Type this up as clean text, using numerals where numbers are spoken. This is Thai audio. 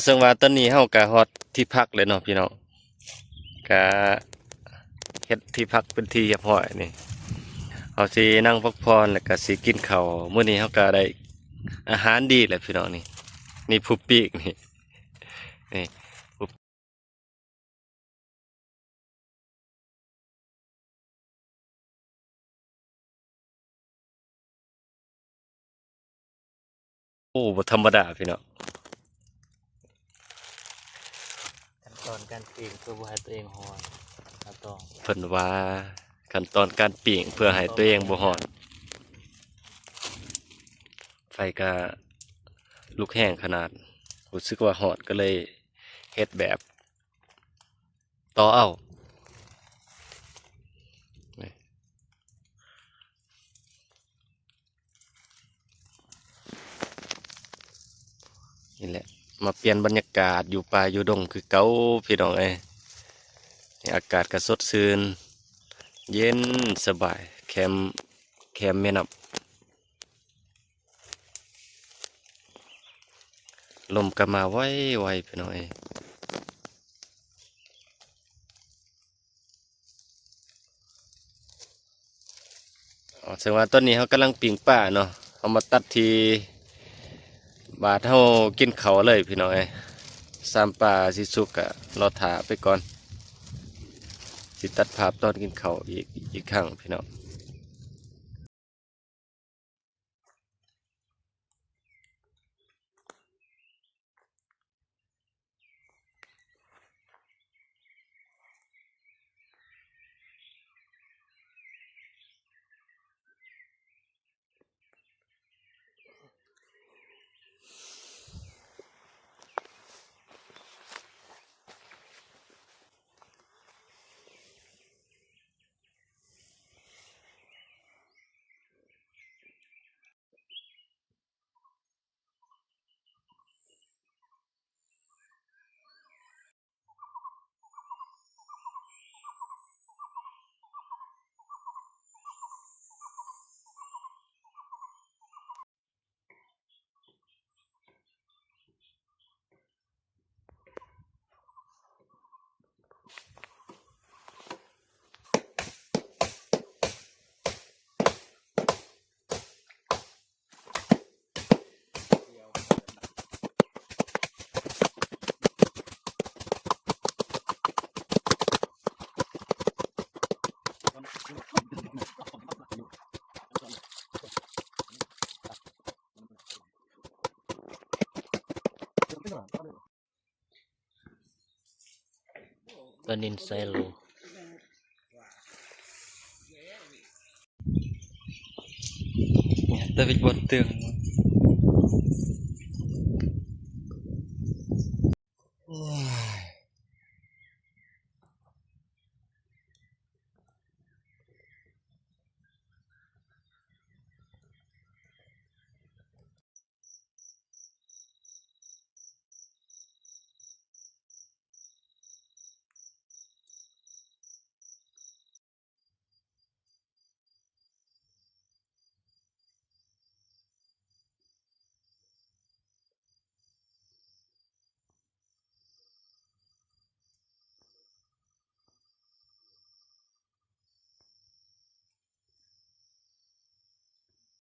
ซึ่งว่าตอนนี้เฮาก็ฮอดที่พักเลยเนาะพี่น้องก็เฮ็ดที่พักเป็นที่เรียบร้อยนี่เฮาสินั่งพักผ่อนแล้วก็สิกินข้าวมื้อนี้เฮาก็ได้อาหารดีแหละพี่น้องนี่ผู้ปีกนี่โอ้บ่ธรรมดาพี่น้องขั้นตอนการปิ้งเพื่อบ่ให้ตัวเองร้อนต้อง เพิ่นว่าขั้นตอนการปิ้งเพื่อให้ตัวเองบ่ร้อนไฟก็ลุกแห้งขนาดรู้สึกว่าร้อนก็เลยเฮ็ดแบบต่อเอานี่แหละมาเปลี่ยนบรรยากาศอยู่ป่าอยู่ดงคือเก่าพี่น้องเอ้ยอากาศก็สดชื่นเย็นสบายแคมแม่น้ำลมก็มาไวพี่น้องเอ้ยแสดงว่าตอนนี้เฮากำลังปิ้งป่าเนาะเฮามาตัดที่บาดเฮากินข้าวเลยพี่น้องเอ้ยสามป่าสิสุกก็รอท่าไปก่อนสิตัดภาพตอนกินข้าวอีกครั้งพี่น้องปลานิลไซโลตะวิกบ่ตึง